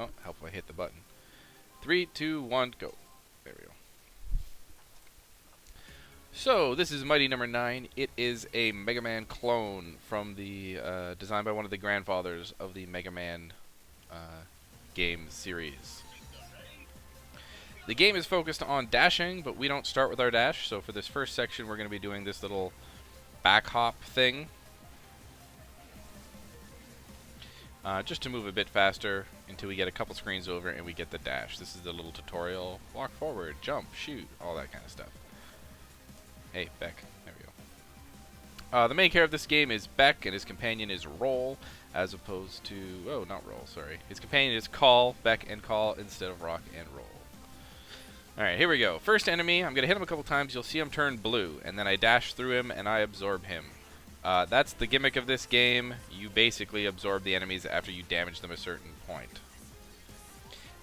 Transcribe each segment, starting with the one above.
Oh, help if I hit the button. 3, 2, 1, go. There we go. So, this is Mighty No.9. It is a Mega Man clone from the, designed by one of the grandfathers of the Mega Man game series. The game is focused on dashing, but we don't start with our dash, so for this first section we're going to be doing this little back hop thing. Just to move a bit faster until we get a couple screens over and we get the dash. This is the little tutorial. Walk forward, jump, shoot, all that kind of stuff. Hey, Beck. There we go. The main character of this game is Beck, and his companion is Roll, as opposed to... Oh, not Roll, sorry. His companion is Call, Beck and Call, instead of Rock and Roll. Alright, here we go. First enemy, I'm going to hit him a couple times. You'll see him turn blue, and then I dash through him, and I absorb him. That's the gimmick of this game. You basically absorb the enemies after you damage them a certain point.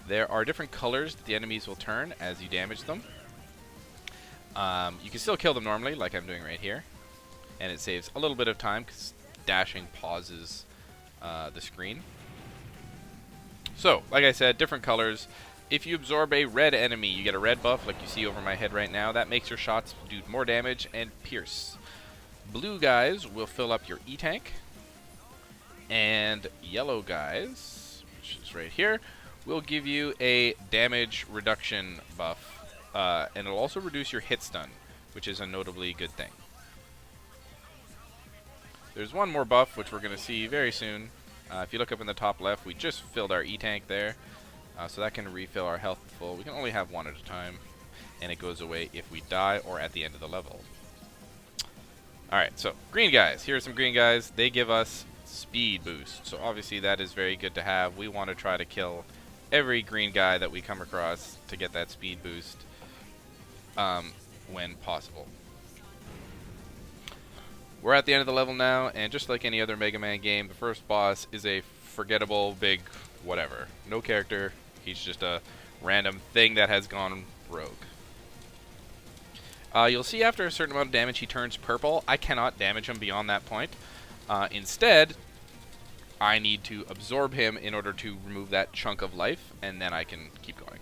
There are different colors that the enemies will turn as you damage them. You can still kill them normally, like I'm doing right here. And it saves a little bit of time, because dashing pauses the screen. So, like I said, different colors. If you absorb a red enemy, you get a red buff, like you see over my head right now. That makes your shots do more damage and pierce. Blue guys will fill up your E-tank. And yellow guys, which is right here, will give you a damage reduction buff. And it'll also reduce your hit stun, which is a notably good thing. There's one more buff, which we're going to see very soon. If you look up in the top left, we just filled our E-tank there. So that can refill our health full. We can only have one at a time. And it goes away if we die or at the end of the level. Alright, so green guys. Here are some green guys. They give us speed boost. So obviously that is very good to have. We want to try to kill every green guy that we come across to get that speed boost. When possible. We're at the end of the level now, and just like any other Mega Man game, the first boss is a forgettable big whatever. No character, he's just a random thing that has gone rogue. You'll see after a certain amount of damage he turns purple. I cannot damage him beyond that point. Instead, I need to absorb him in order to remove that chunk of life, and then I can keep going.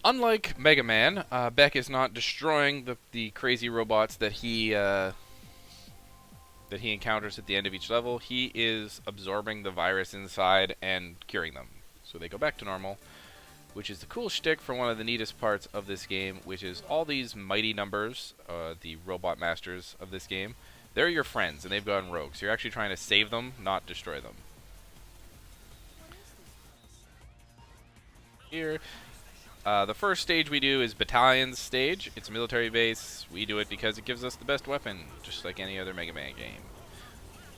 Unlike Mega Man, Beck is not destroying the crazy robots that he encounters at the end of each level. He is absorbing the virus inside and curing them, so they go back to normal, which is the cool shtick for one of the neatest parts of this game, which is all these mighty numbers, the robot masters of this game. They're your friends, and they've gone rogue, so you're actually trying to save them, not destroy them. Here. The first stage we do is Battalion's stage. It's a military base. We do it because it gives us the best weapon, just like any other Mega Man game.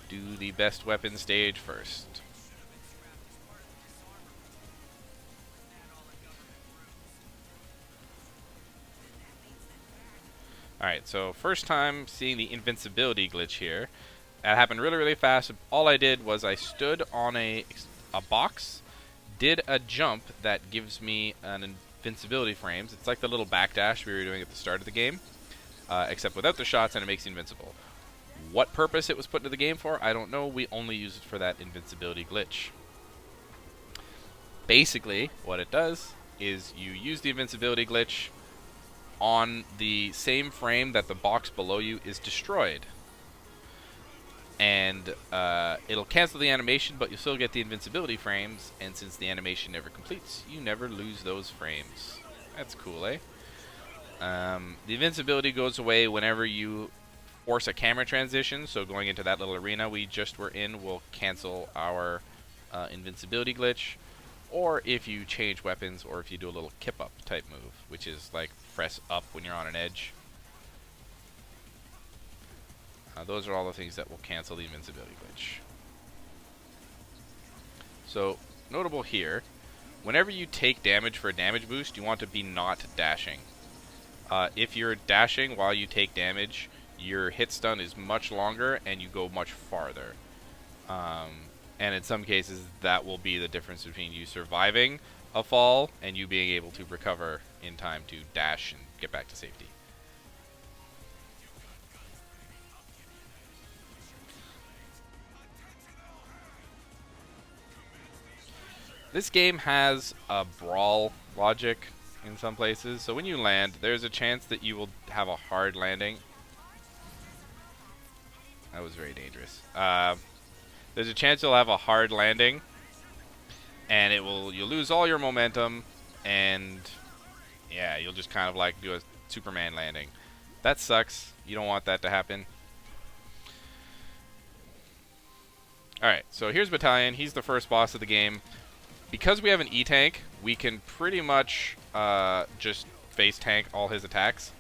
Do the best weapon stage first. Alright, so first time seeing the invincibility glitch here. That happened really, really fast. All I did was I stood on a box, did a jump that gives me an invincibility frames. It's like the little backdash we were doing at the start of the game, except without the shots, and it makes you invincible. What purpose it was put into the game for, I don't know. We only use it for that invincibility glitch. Basically, what it does is you use the invincibility glitch on the same frame that the box below you is destroyed. And it'll cancel the animation, but you'll still get the invincibility frames, and since the animation never completes, you never lose those frames. That's cool, eh? The invincibility goes away whenever you force a camera transition, so going into that little arena we just were in will cancel our invincibility glitch, or if you change weapons, or if you do a little kip up type move, which is like press up when you're on an edge. Those are all the things that will cancel the invincibility glitch. So, notable here, whenever you take damage for a damage boost, you want to be not dashing. If you're dashing while you take damage, your hit stun is much longer and you go much farther. And in some cases, that will be the difference between you surviving a fall and you being able to recover in time to dash and get back to safety. This game has a brawl logic in some places, so when you land, there's a chance that you will have a hard landing. That was very dangerous. There's a chance you'll have a hard landing, and you'll lose all your momentum, and yeah, you'll just kind of like do a Superman landing. That sucks. You don't want that to happen. Alright, so here's Battalion. He's the first boss of the game. Because we have an E-tank, we can pretty much just face tank all his attacks.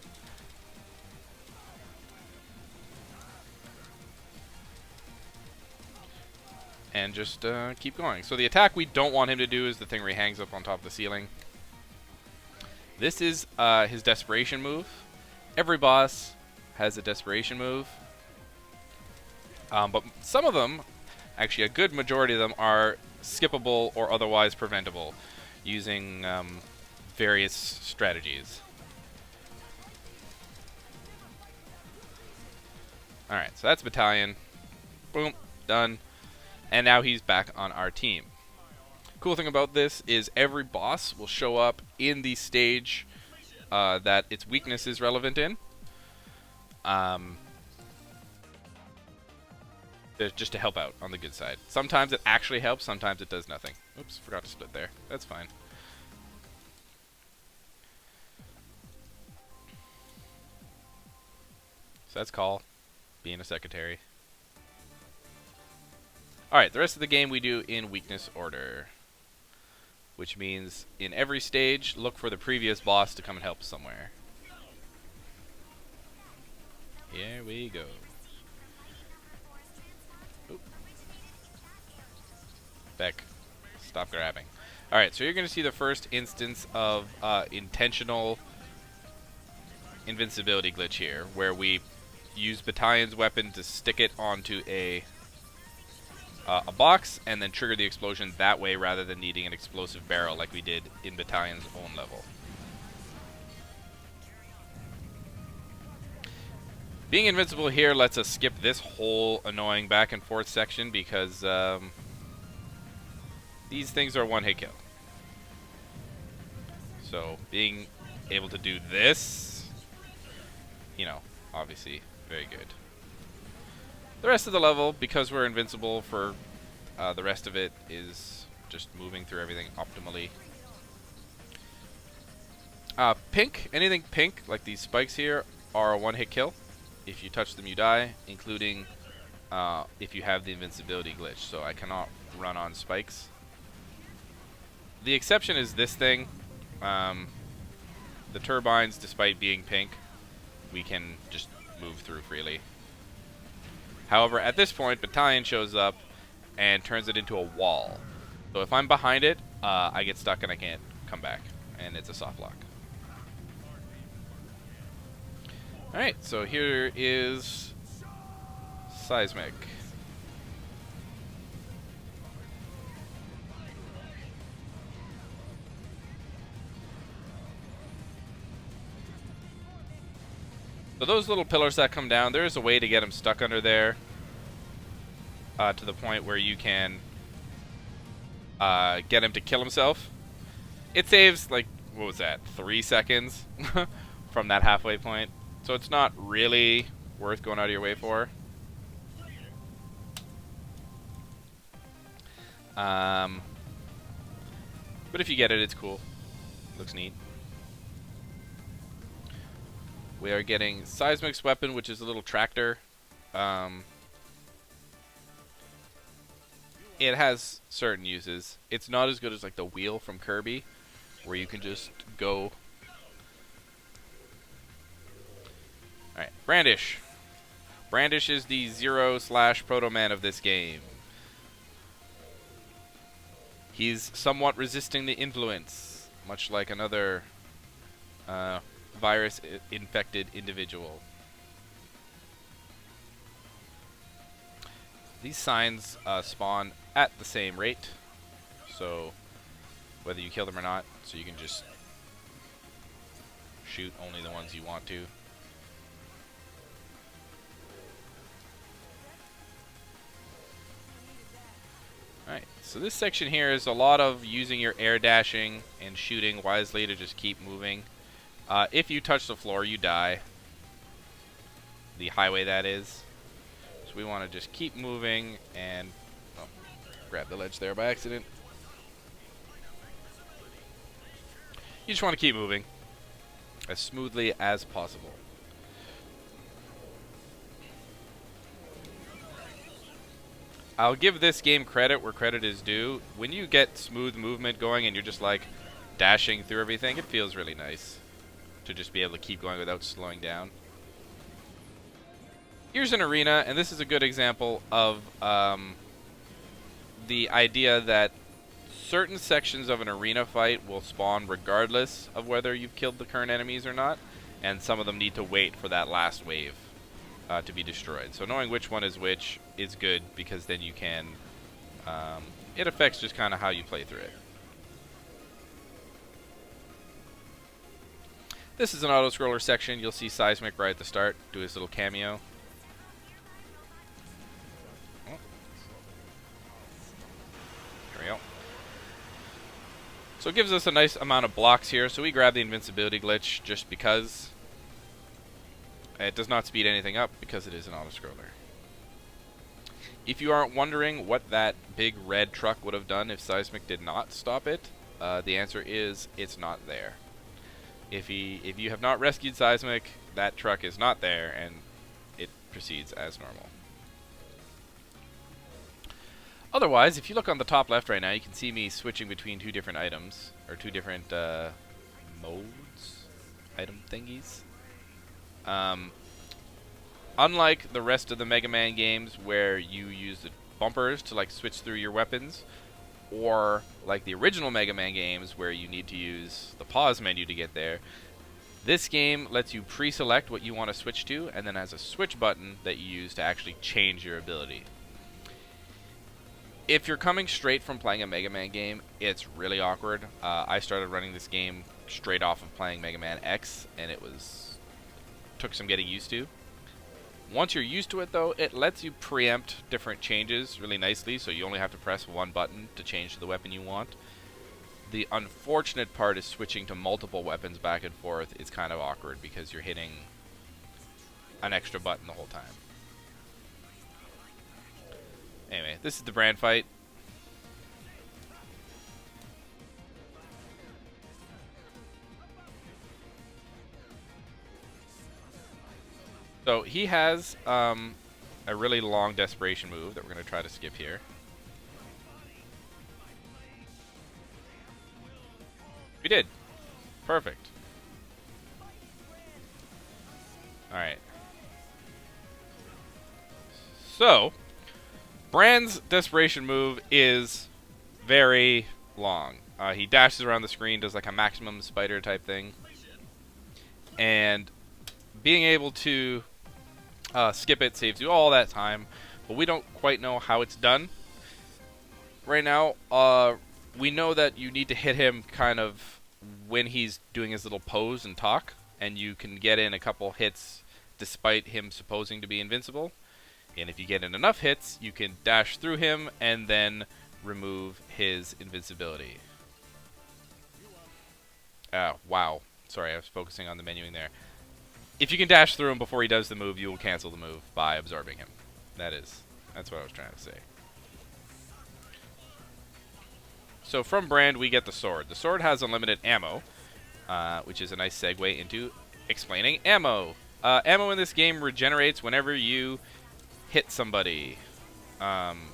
And just keep going. So the attack we don't want him to do is the thing where he hangs up on top of the ceiling. This is his desperation move. Every boss has a desperation move. But some of them, actually a good majority of them, are skippable or otherwise preventable using various strategies. Alright, so that's Battalion. Boom, done. And now he's back on our team. Cool thing about this is every boss will show up in the stage that its weakness is relevant in. Just to help out on the good side. Sometimes it actually helps, sometimes it does nothing. Oops, forgot to split there. That's fine. So that's Call, being a secretary. Alright, the rest of the game we do in weakness order. Which means in every stage, look for the previous boss to come and help somewhere. Here we go. Oop. Beck, stop grabbing. Alright, so you're going to see the first instance of intentional invincibility glitch here, where we use Battalion's weapon to stick it onto a box and then trigger the explosion that way rather than needing an explosive barrel like we did in Battalion's own level. Being invincible here lets us skip this whole annoying back and forth section because these things are one-hit kill. So being able to do this, you know, obviously very good. The rest of the level, because we're invincible for the rest of it, is just moving through everything optimally. Pink, anything pink, like these spikes here, are a one-hit kill. If you touch them, you die, including if you have the invincibility glitch. So I cannot run on spikes. The exception is this thing. The turbines, despite being pink, we can just move through freely. However, at this point, Battalion shows up and turns it into a wall. So if I'm behind it, I get stuck and I can't come back. And it's a soft lock. Alright, so here is Seismic. So those little pillars that come down, there is a way to get him stuck under there to the point where you can get him to kill himself. It saves, like, what was that, 3 seconds from that halfway point. So it's not really worth going out of your way for. But if you get it, it's cool. Looks neat. We are getting Seismic's weapon, which is a little tractor. It has certain uses. It's not as good as like the wheel from Kirby, where you can just go. Alright, Brandish. Brandish is the Zero/Proto Man of this game. He's somewhat resisting the influence, much like another virus-infected individual. These signs spawn at the same rate, so whether you kill them or not, so you can just shoot only the ones you want to. Alright, so this section here is a lot of using your air dashing and shooting wisely to just keep moving. If you touch the floor, you die. The highway, that is. So we want to just keep moving and... Oh, grab the ledge there by accident. You just want to keep moving as smoothly as possible. I'll give this game credit where credit is due. When you get smooth movement going and you're just like dashing through everything, it feels really nice to just be able to keep going without slowing down. Here's an arena, and this is a good example of the idea that certain sections of an arena fight will spawn regardless of whether you've killed the current enemies or not, and some of them need to wait for that last wave to be destroyed. So knowing which one is which is good, because then you can... it affects just kind of how you play through it. This is an auto-scroller section. You'll see Seismic right at the start do his little cameo. Oh. There we go. So it gives us a nice amount of blocks here. So we grab the invincibility glitch just because. It does not speed anything up because it is an auto-scroller. If you aren't wondering what that big red truck would have done if Seismic did not stop it, the answer is it's not there. If you have not rescued Seismic, that truck is not there, and it proceeds as normal. Otherwise, if you look on the top left right now, you can see me switching between two different items, or two different modes, item thingies. Unlike the rest of the Mega Man games where you use the bumpers to like switch through your weapons, or like the original Mega Man games where you need to use the pause menu to get there, this game lets you pre-select what you want to switch to, and then has a switch button that you use to actually change your ability. If you're coming straight from playing a Mega Man game, it's really awkward. I started running this game straight off of playing Mega Man X, and it took some getting used to. Once you're used to it, though, it lets you preempt different changes really nicely, so you only have to press one button to change to the weapon you want. The unfortunate part is switching to multiple weapons back and forth is kind of awkward because you're hitting an extra button the whole time. Anyway, this is the brand fight. So he has a really long desperation move that we're going to try to skip here. We did. Perfect. Alright. So, Brand's desperation move is very long. He dashes around the screen, does like a maximum spider type thing. And being able to skip it saves you all that time, but we don't quite know how it's done. Right now, we know that you need to hit him kind of when he's doing his little pose and talk, and you can get in a couple hits despite him supposing to be invincible. And if you get in enough hits, you can dash through him and then remove his invincibility. Wow. Sorry, I was focusing on the menuing there. If you can dash through him before he does the move, you will cancel the move by absorbing him. That's what I was trying to say. So from Brand, we get the sword. The sword has unlimited ammo, which is a nice segue into explaining ammo. Ammo in this game regenerates whenever you hit somebody,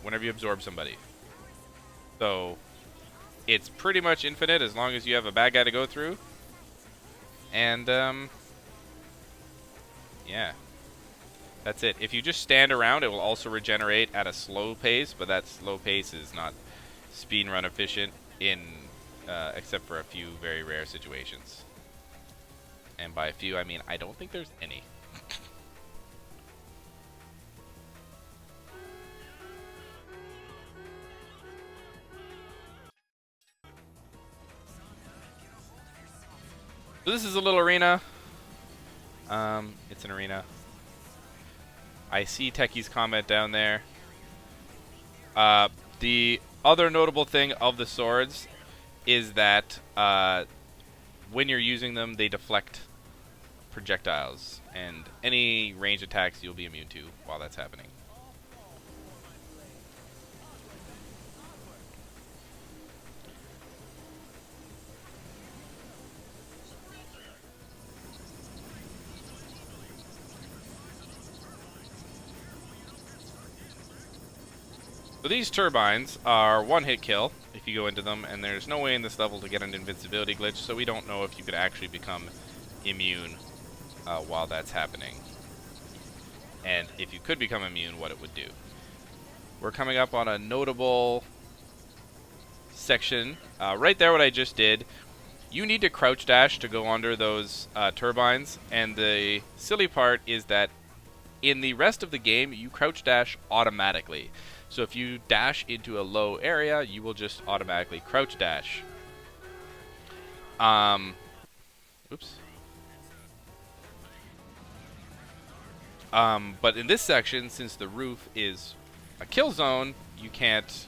whenever you absorb somebody. So it's pretty much infinite as long as you have a bad guy to go through. And yeah, that's it. If you just stand around, it will also regenerate at a slow pace, but that slow pace is not speedrun efficient except for a few very rare situations. And by a few, I mean I don't think there's any. So this is a little arena. It's an arena. I see Techie's comment down there. The other notable thing of the swords is that when you're using them, they deflect projectiles, and any range attacks you'll be immune to while that's happening. So these turbines are one-hit kill if you go into them, and there's no way in this level to get an invincibility glitch, so we don't know if you could actually become immune while that's happening. And if you could become immune, what it would do. We're coming up on a notable section. Right there, what I just did, you need to crouch dash to go under those turbines, and the silly part is that in the rest of the game, you crouch dash automatically. So if you dash into a low area, you will just automatically crouch dash. Oops. But in this section, since the roof is a kill zone, you can't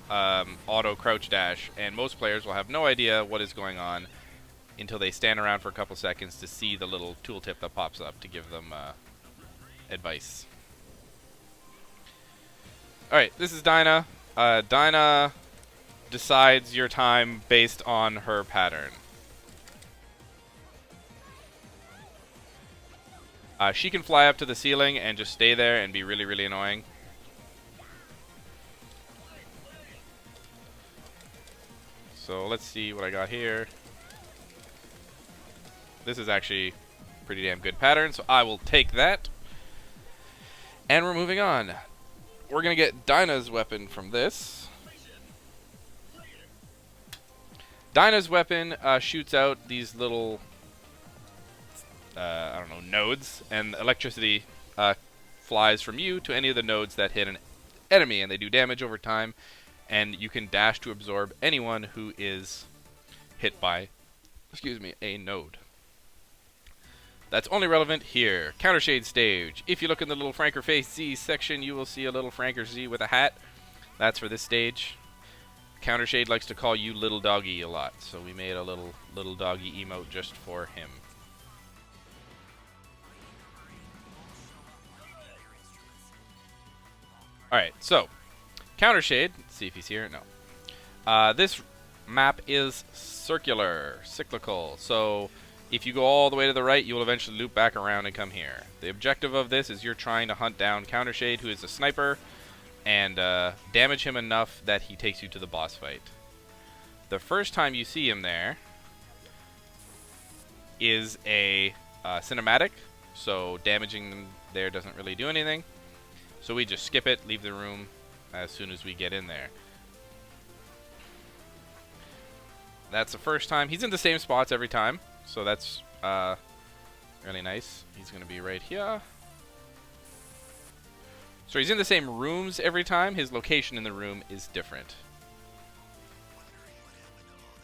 auto crouch dash, and most players will have no idea what is going on until they stand around for a couple seconds to see the little tooltip that pops up to give them advice. Alright, this is Dinah. Dinah decides your time based on her pattern. She can fly up to the ceiling and just stay there and be really, really annoying. So let's see what I got here. This is actually a pretty damn good pattern, so I will take that. And we're moving on. We're going to get Dinah's weapon from this. Dinah's weapon shoots out these little, I don't know, nodes, and electricity flies from you to any of the nodes that hit an enemy, and they do damage over time, and you can dash to absorb anyone who is hit by, a node. That's only relevant here. Countershade stage. If you look in the little Franker Face Z section, you will see a little Franker Z with a hat. That's for this stage. Countershade likes to call you Little Doggy a lot, so we made a little doggy emote just for him. Alright, so Countershade, let's see if he's here. No. This map is cyclical. So if you go all the way to the right, you will eventually loop back around and come here. The objective of this is you're trying to hunt down Countershade, who is a sniper, and damage him enough that he takes you to the boss fight. The first time you see him there is a cinematic, so damaging them there doesn't really do anything. So we just skip it, leave the room as soon as we get in there. That's the first time. He's in the same spots every time, so that's really nice. He's going to be right here. So he's in the same rooms every time. His location in the room is different.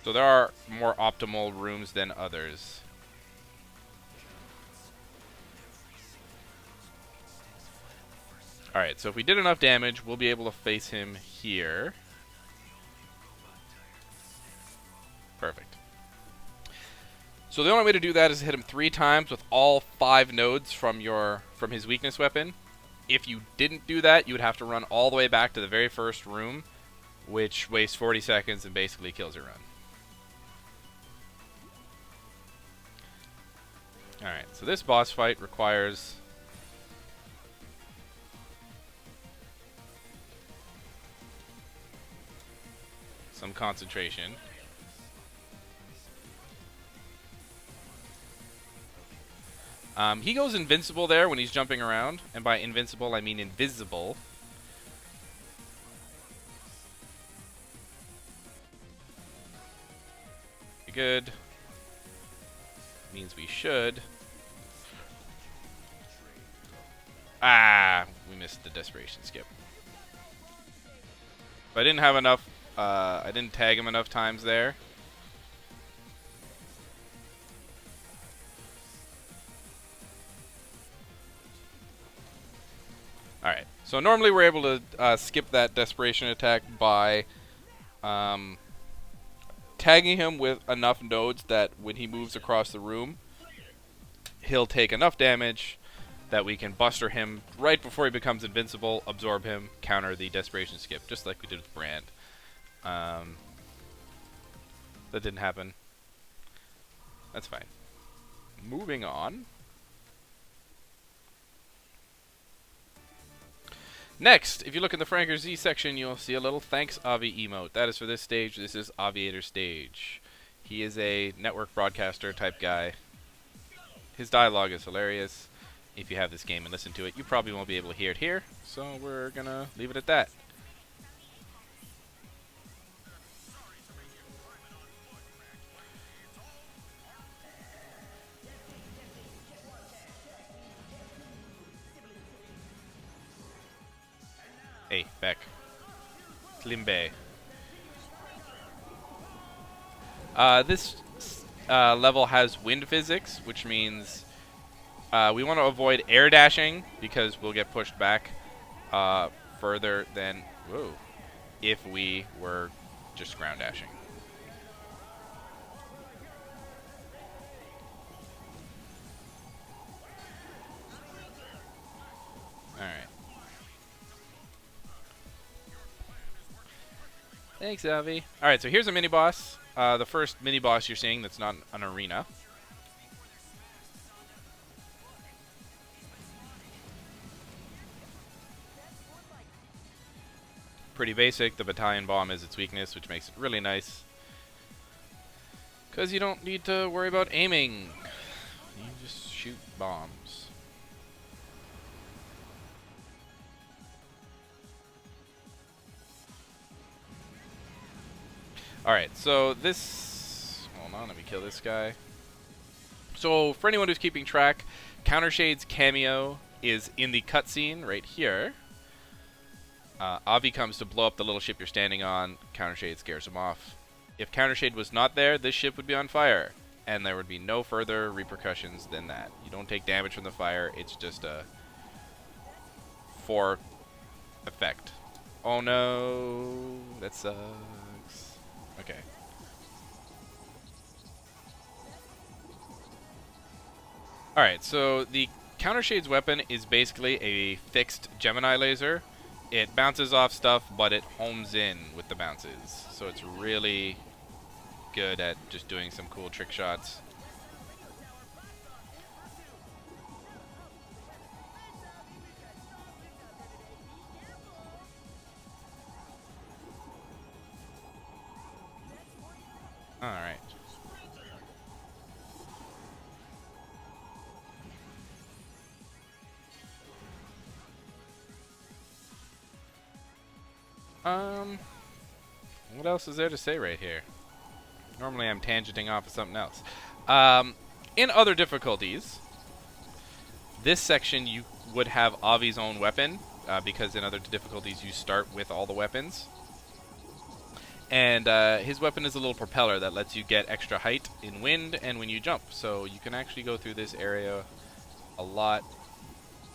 So there are more optimal rooms than others. Alright, so if we did enough damage, we'll be able to face him here. Perfect. So the only way to do that is hit him 3 times with all 5 nodes from his weakness weapon. If you didn't do that, you would have to run all the way back to the very first room, which wastes 40 seconds and basically kills your run. Alright, so this boss fight requires some concentration. He goes invincible there when he's jumping around, and by invincible I mean invisible. Good. Means we should. Ah, we missed the desperation skip. But I didn't have enough, I didn't tag him enough times there. Alright, so normally we're able to skip that desperation attack by tagging him with enough nodes that when he moves across the room, he'll take enough damage that we can buster him right before he becomes invincible, absorb him, counter the desperation skip, just like we did with Brand. That didn't happen. That's fine. Moving on. Next, if you look in the Franker Z section, you'll see a little thanks Avi emote. That is for this stage. This is Aviator stage. He is a network broadcaster type guy. His dialogue is hilarious. If you have this game and listen to it, you probably won't be able to hear it here, so we're gonna leave it at that. Hey, Beck. Slimbe. This level has wind physics, which means we want to avoid air dashing because we'll get pushed back further than if we were just ground dashing. Alright. Thanks, Avi. Alright, so here's a mini-boss. The first mini-boss you're seeing that's not an arena. Pretty basic. The battalion bomb is its weakness, which makes it really nice. Because you don't need to worry about aiming. You just shoot bombs. Alright, so this... Hold on, let me kill this guy. So, for anyone who's keeping track, Countershade's cameo is in the cutscene right here. Avi comes to blow up the little ship you're standing on. Countershade scares him off. If Countershade was not there, this ship would be on fire. And there would be no further repercussions than that. You don't take damage from the fire, it's just a... for effect. Oh no, that sucks. Okay. Alright, so the Countershade's weapon is basically a fixed Gemini laser. It bounces off stuff, but it homes in with the bounces. So it's really good at just doing some cool trick shots. Alright. What else is there to say right here? Normally I'm tangenting off of something else. In other difficulties, this section you would have Avi's own weapon, because in other difficulties you start with all the weapons. And his weapon is a little propeller that lets you get extra height in wind and when you jump. So you can actually go through this area a lot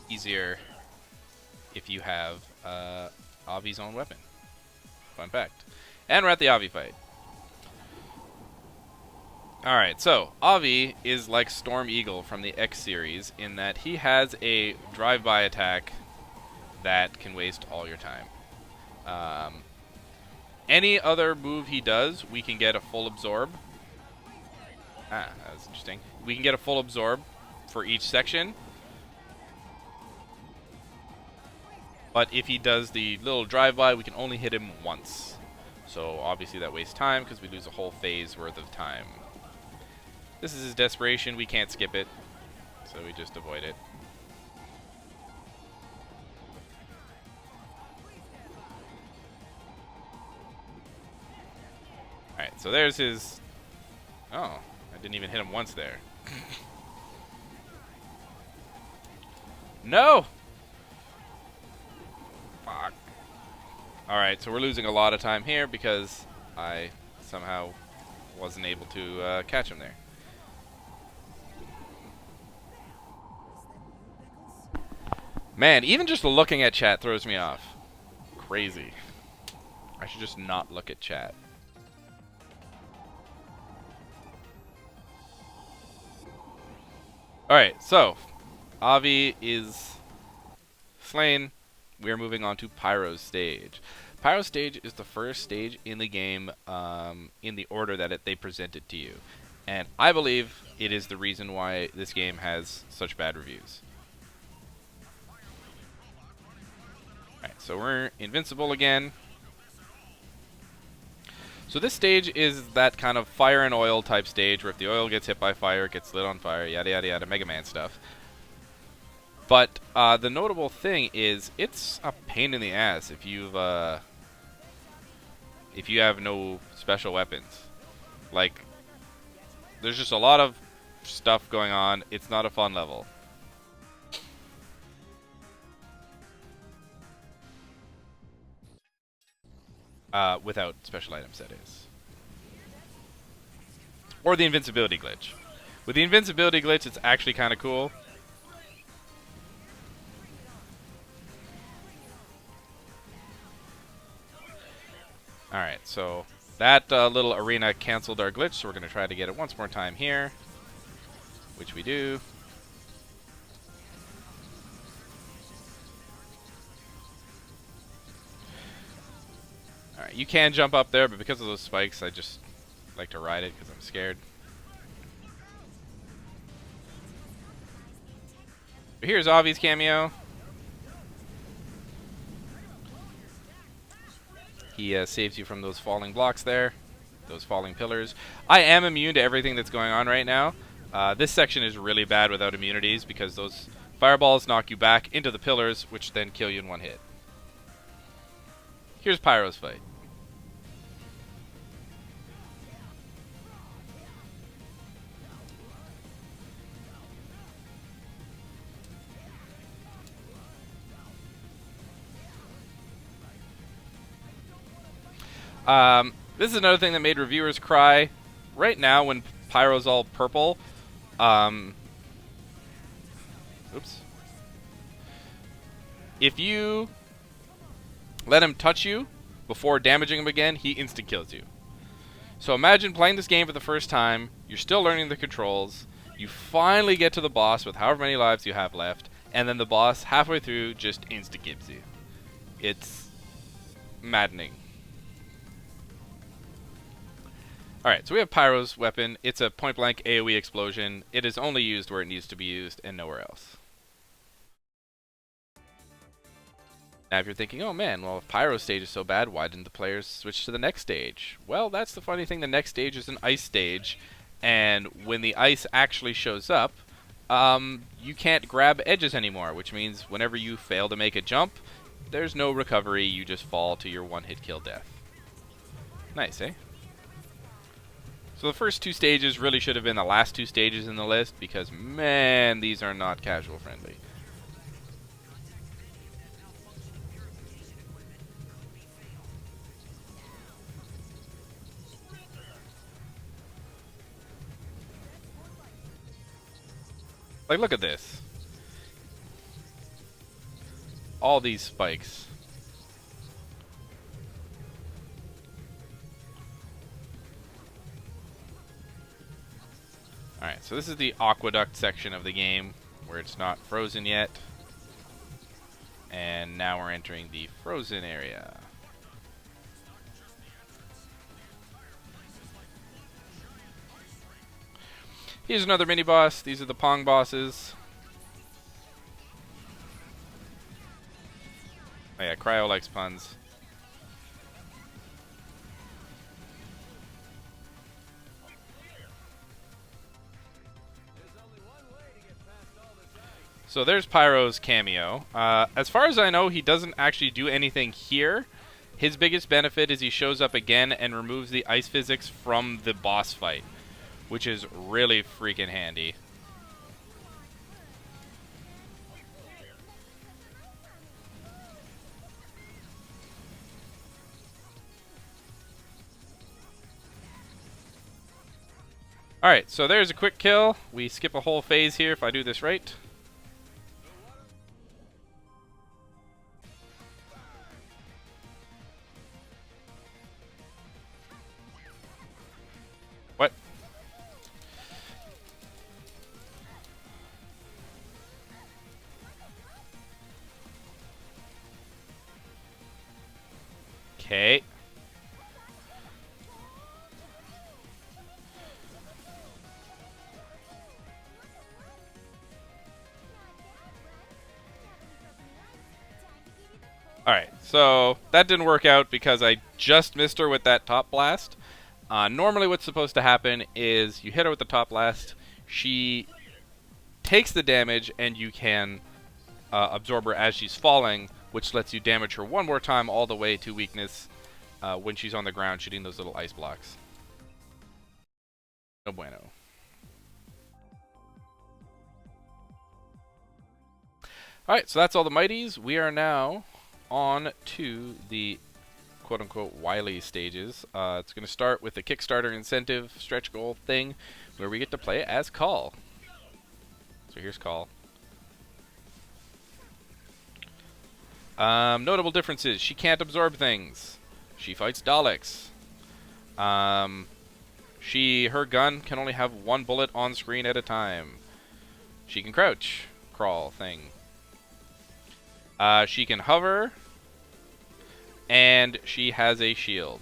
easier if you have Avi's own weapon. Fun fact. And we're at the Avi fight. Alright, so Avi is like Storm Eagle from the X series in that he has a drive-by attack that can waste all your time. Any other move he does, we can get a full absorb. Ah, that was interesting. We can get a full absorb for each section. But if he does the little drive-by, we can only hit him once. So obviously that wastes time because we lose a whole phase worth of time. This is his desperation. We can't skip it. So we just avoid it. Alright, so there's his... Oh, I didn't even hit him once there. No! Fuck. Alright, so we're losing a lot of time here because I somehow wasn't able to catch him there. Man, even just looking at chat throws me off. Crazy. I should just not look at chat. Alright, so Avi is slain. We are moving on to Pyro's stage. Pyro's stage is the first stage in the game in the order that they present it to you. And I believe it is the reason why this game has such bad reviews. Alright, so we're invincible again. So this stage is that kind of fire and oil type stage where if the oil gets hit by fire, it gets lit on fire, yada yada yada, Mega Man stuff. But the notable thing is it's a pain in the ass if you have no special weapons. Like, there's just a lot of stuff going on. It's not a fun level. Without special items, that is. Or the invincibility glitch. With the invincibility glitch, it's actually kind of cool. Alright, so that little arena canceled our glitch, so we're going to try to get it once more time here. Which we do. Alright, you can jump up there, but because of those spikes, I just like to ride it because I'm scared. But here's Avi's cameo. He saves you from those falling blocks there, those falling pillars. I am immune to everything that's going on right now. This section is really bad without immunities because those fireballs knock you back into the pillars, which then kill you in one hit. Here's Pyro's fight. This is another thing that made reviewers cry. Right now, when Pyro's all purple, oops. If you let him touch you before damaging him again, he instant kills you. So imagine playing this game for the first time, you're still learning the controls, you finally get to the boss with however many lives you have left, and then the boss halfway through just insta gives you. It's maddening. Alright, so we have Pyro's weapon. It's a point-blank AoE explosion. It is only used where it needs to be used and nowhere else. Now if you're thinking, oh man, well if Pyro's stage is so bad, why didn't the players switch to the next stage? Well, that's the funny thing. The next stage is an ice stage, and when the ice actually shows up, you can't grab edges anymore, which means whenever you fail to make a jump, there's no recovery, you just fall to your one-hit kill death. Nice, eh? So the first two stages really should have been the last two stages in the list because, man, these are not casual friendly. Like, look at this. All these spikes. Alright, so this is the aqueduct section of the game where it's not frozen yet. And now we're entering the frozen area. Here's another mini-boss. These are the Pong bosses. Oh yeah, Cryo likes puns. So there's Pyro's cameo. As far as I know, he doesn't actually do anything here. His biggest benefit is he shows up again and removes the ice physics from the boss fight, which is really freaking handy. Alright, so there's a quick kill. We skip a whole phase here if I do this right. Okay. Alright, so that didn't work out because I just missed her with that top blast. Normally what's supposed to happen is you hit her with the top blast, she takes the damage, and you can absorb her as she's falling, which lets you damage her one more time all the way to weakness when she's on the ground shooting those little ice blocks. No bueno. Alright, so that's all the mighties. We are now on to the quote-unquote wily stages. It's going to start with the Kickstarter incentive stretch goal thing, where we get to play as Call. So here's Call. Notable differences. She can't absorb things. She fights Daleks. Her gun can only have one bullet on screen at a time. She can crouch. Crawl thing. She can hover. And she has a shield.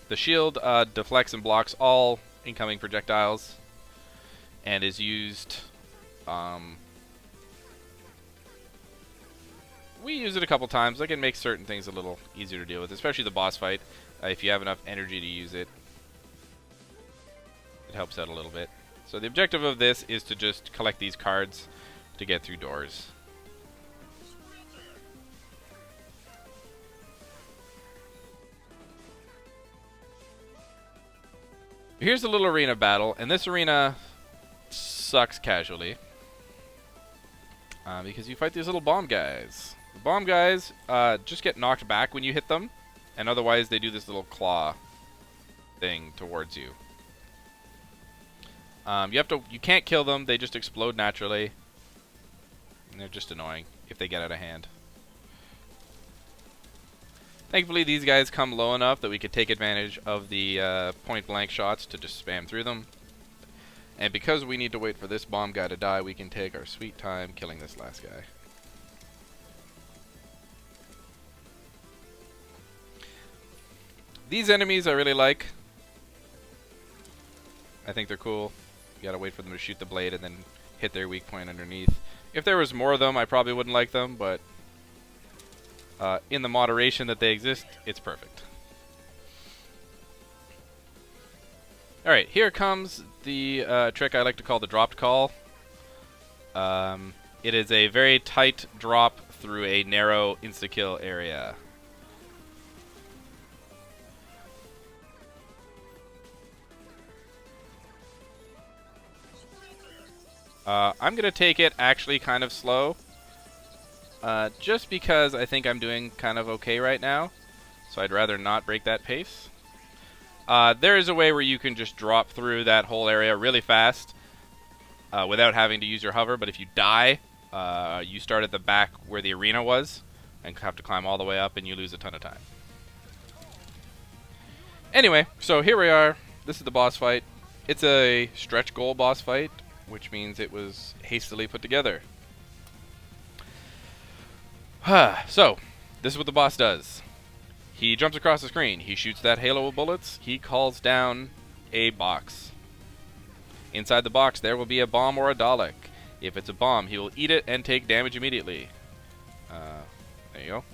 The shield deflects and blocks all incoming projectiles. And is used... we use it a couple times. Like, it makes certain things a little easier to deal with, especially the boss fight. If you have enough energy to use it, it helps out a little bit. So the objective of this is to just collect these cards to get through doors. Here's the little arena battle, and this arena sucks casually. Because you fight these little bomb guys. The bomb guys just get knocked back when you hit them, and otherwise they do this little claw thing towards you. You can't kill them, they just explode naturally. And they're just annoying if they get out of hand. Thankfully, these guys come low enough that we could take advantage of the point-blank shots to just spam through them. And because we need to wait for this bomb guy to die, we can take our sweet time killing this last guy. These enemies I really like. I think they're cool. You gotta wait for them to shoot the blade and then hit their weak point underneath. If there was more of them, I probably wouldn't like them, but in the moderation that they exist, it's perfect. Alright, here comes the trick I like to call the dropped call. It is a very tight drop through a narrow insta-kill area. I'm going to take it actually kind of slow. Just because I think I'm doing kind of okay right now. So I'd rather not break that pace. There is a way where you can just drop through that whole area really fast without having to use your hover. But if you die, you start at the back where the arena was and have to climb all the way up and you lose a ton of time. Anyway, so here we are. This is the boss fight. It's a stretch goal boss fight, which means it was hastily put together. So, this is what the boss does. He jumps across the screen. He shoots that halo of bullets. He calls down a box. Inside the box, there will be a bomb or a Dalek. If it's a bomb, he will eat it and take damage immediately. There you go.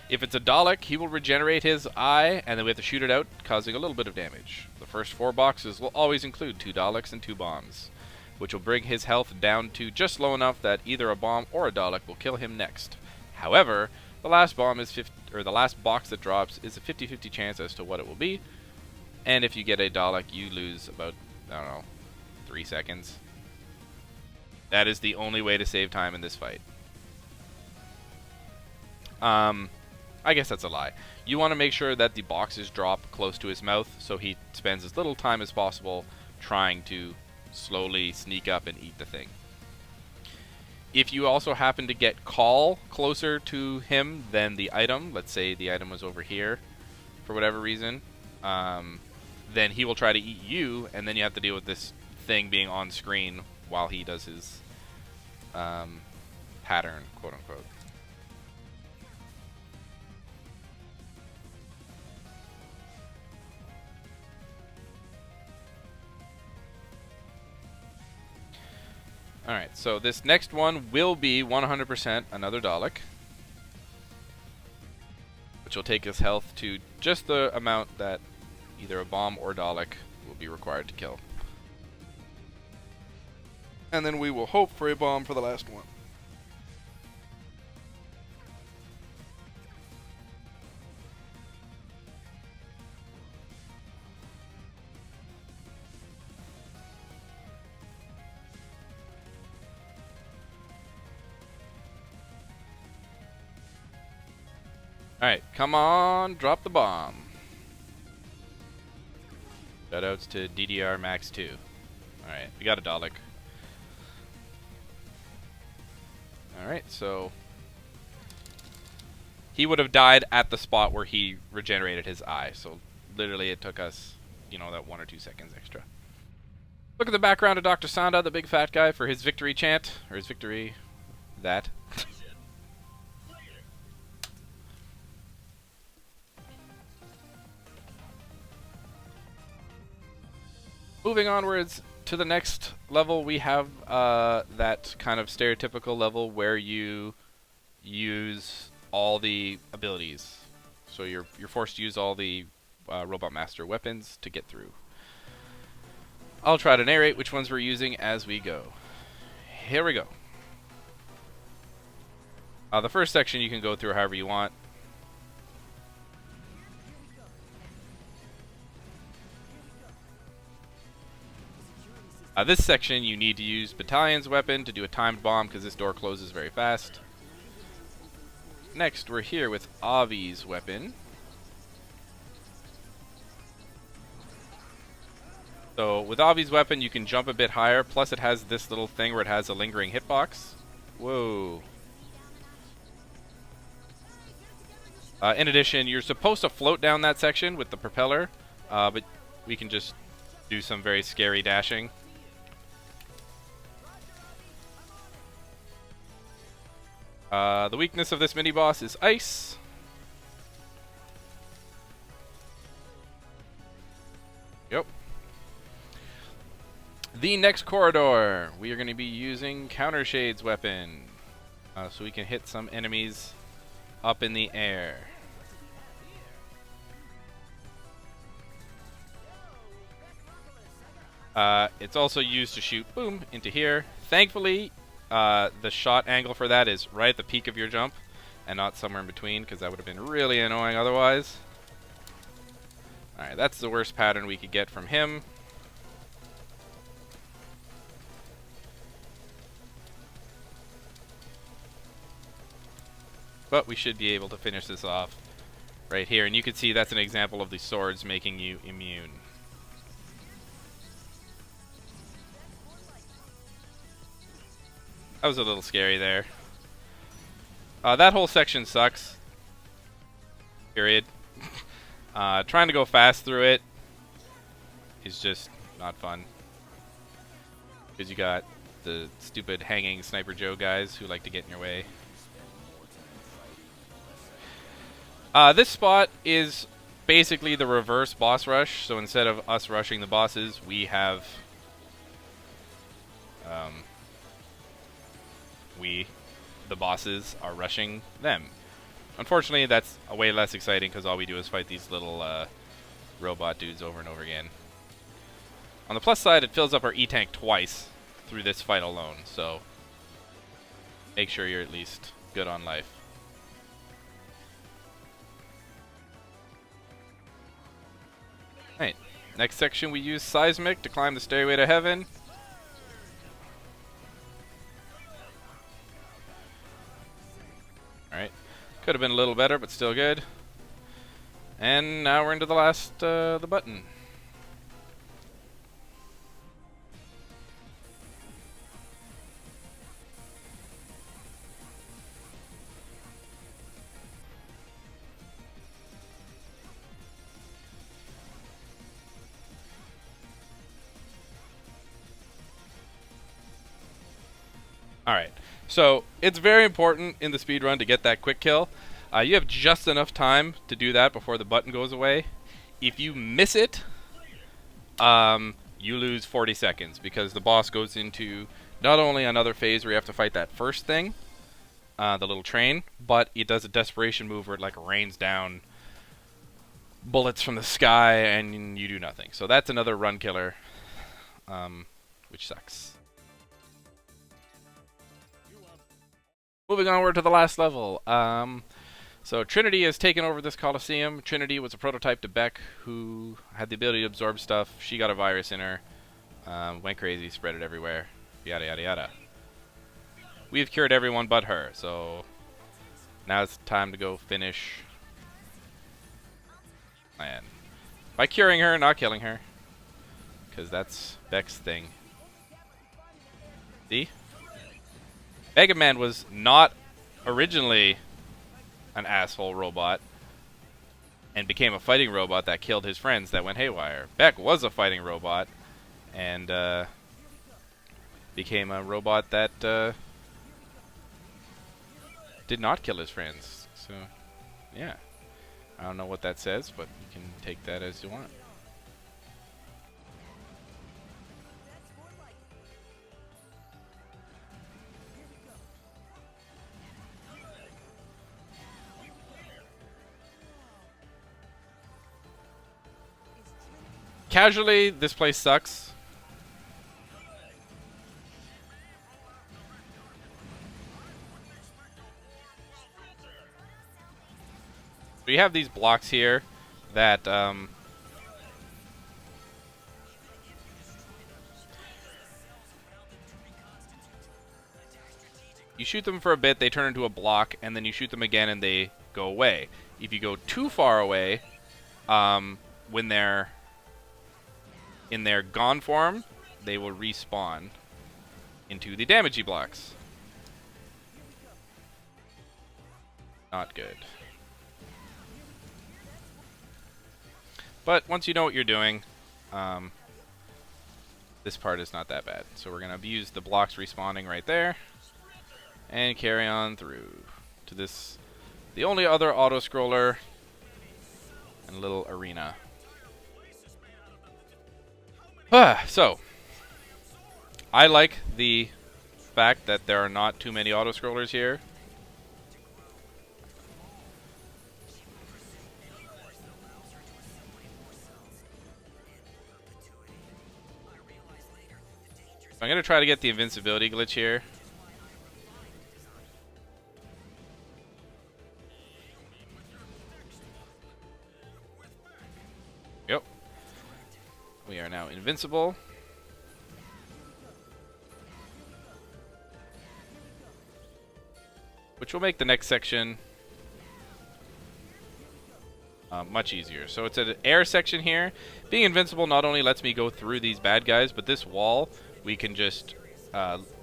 If it's a Dalek, he will regenerate his eye, and then we have to shoot it out, causing a little bit of damage. The first 4 boxes will always include 2 Daleks and 2 bombs, which will bring his health down to just low enough that either a bomb or a Dalek will kill him next. However, the last bomb is the last box that drops is a 50-50 chance as to what it will be, and if you get a Dalek, you lose about, I don't know, 3 seconds. That is the only way to save time in this fight. I guess that's a lie. You want to make sure that the boxes drop close to his mouth, so he spends as little time as possible trying to slowly sneak up and eat the thing. If you also happen to get Call closer to him than the item, let's say the item was over here for whatever reason, then he will try to eat you, and then you have to deal with this thing being on screen while he does his pattern, quote unquote. Alright, so this next one will be 100% another Dalek, which will take his health to just the amount that either a bomb or Dalek will be required to kill. And then we will hope for a bomb for the last one. Alright, come on, drop the bomb. Shoutouts to DDR Max 2. Alright, we got a Dalek. Alright, so he would have died at the spot where he regenerated his eye. So literally it took us, you know, that 1 or 2 seconds extra. Look at the background of Dr. Sanda, the big fat guy, for his victory chant. Or his victory... that. Moving onwards to the next level, we have that kind of stereotypical level where you use all the abilities. So you're forced to use all the Robot Master weapons to get through. I'll try to narrate which ones we're using as we go. Here we go. The first section you can go through however you want. This section you need to use Battalion's weapon to do a timed bomb because this door closes very fast. Next we're here with Avi's weapon. So with Avi's weapon you can jump a bit higher, plus it has this little thing where it has a lingering hitbox. Whoa. In addition, you're supposed to float down that section with the propeller, but we can just do some very scary dashing. The weakness of this mini-boss is ice. Yep. The next corridor, we are going to be using Countershade's weapon. So we can hit some enemies up in the air. It's also used to shoot, boom, into here. Thankfully, the shot angle for that is right at the peak of your jump and not somewhere in between, because that would have been really annoying otherwise. Alright, that's the worst pattern we could get from him. But we should be able to finish this off right here. And you can see that's an example of the swords making you immune. That was a little scary there. That whole section sucks. Period. Trying to go fast through it is just not fun. Because you got the stupid hanging Sniper Joe guys who like to get in your way. This spot is basically the reverse boss rush. So instead of us rushing the bosses, we have... the bosses are rushing them. Unfortunately, that's a way less exciting because all we do is fight these little robot dudes over and over again. On the plus side, it fills up our E-Tank twice through this fight alone, so make sure you're at least good on life. Alright, next section we use Seismic to climb the stairway to heaven. Alright, could have been a little better, but still good. And now we're into the last, the button. Alright, so it's very important in the speedrun to get that quick kill. You have just enough time to do that before the button goes away. If you miss it, you lose 40 seconds because the boss goes into not only another phase where you have to fight that first thing, the little train, but it does a desperation move where it like rains down bullets from the sky and you do nothing. So that's another run killer, which sucks. Moving onward to the last level. So Trinity has taken over this Coliseum. Trinity was a prototype to Beck, who had the ability to absorb stuff. She got a virus in her, went crazy, spread it everywhere, yada yada yada. We've cured everyone but her, so now it's time to go finish plan. By curing her, not killing her, because that's Beck's thing. See? Mega Man was not originally an asshole robot and became a fighting robot that killed his friends that went haywire. Beck was a fighting robot and became a robot that did not kill his friends. So, yeah. I don't know what that says, but you can take that as you want. Casually, this place sucks. So you have these blocks here that you shoot them for a bit, they turn into a block, and then you shoot them again and they go away. If you go too far away, when they're in their gone form, they will respawn into the damagey blocks. Not good. But once you know what you're doing, this part is not that bad. So we're going to abuse the blocks respawning right there and carry on through to this, the only other auto-scroller and a little arena. So, I like the fact that there are not too many auto-scrollers here. I'm going to try to get the invincibility glitch here. Yep. We are now invincible. Which will make the next section much easier. So it's an air section here. Being invincible not only lets me go through these bad guys, but this wall we can just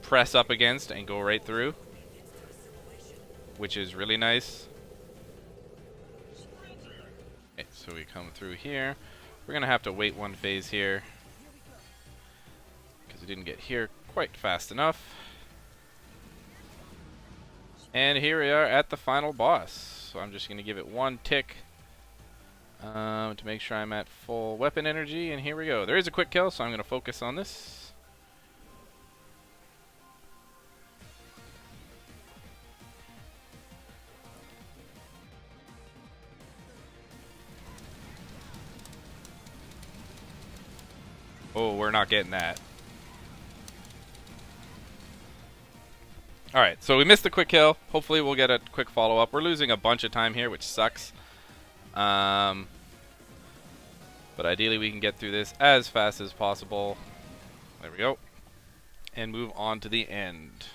press up against and go right through, which is really nice. Okay, so we come through here. We're going to have to wait one phase here because we didn't get here quite fast enough. And here we are at the final boss. So I'm just going to give it one tick to make sure I'm at full weapon energy. And here we go. There is a quick kill, so I'm going to focus on this. Oh, we're not getting that. Alright, so we missed the quick kill. Hopefully we'll get a quick follow-up. We're losing a bunch of time here, which sucks. But ideally we can get through this as fast as possible. There we go. And move on to the end.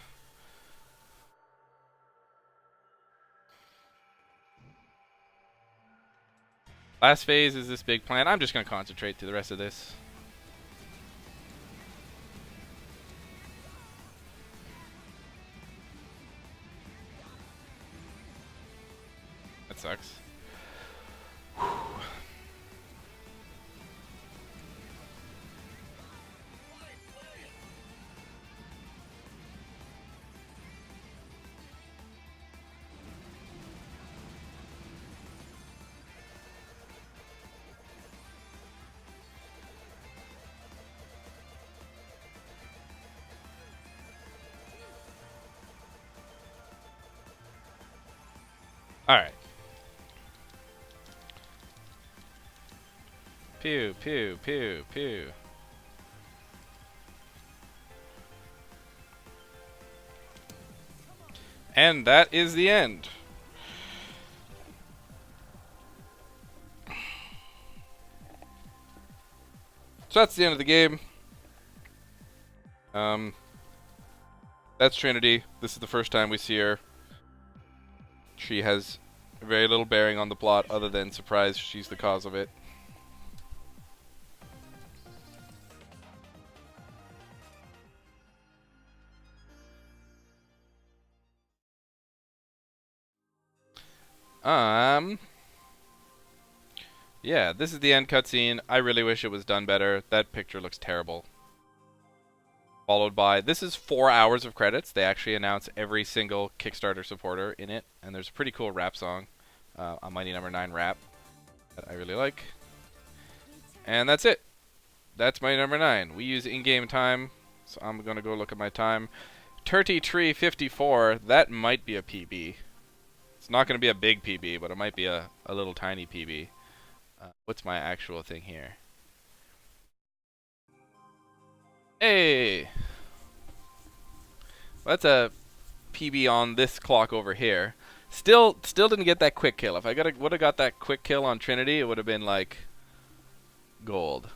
Last phase is this big plan. I'm just going to concentrate through the rest of this. That sucks. Alright. Pew, pew, pew, pew. And that is the end. So that's the end of the game. That's Trinity. This is the first time we see her. She has very little bearing on the plot other than surprise she's the cause of it. Yeah, this is the end cutscene. I really wish it was done better. That picture looks terrible. Followed by, this is 4 hours of credits. They actually announce every single Kickstarter supporter in it, and there's a pretty cool rap song, a Mighty No.9 rap, that I really like. And that's it. That's Mighty No.9. We use in-game time, so I'm gonna go look at my time. 33:54. That might be a PB. It's not gonna be a big PB, but it might be a little tiny PB. What's my actual thing here? Hey! That's a PB on this clock over here. Still didn't get that quick kill. If I would have got that quick kill on Trinity, it would have been like gold.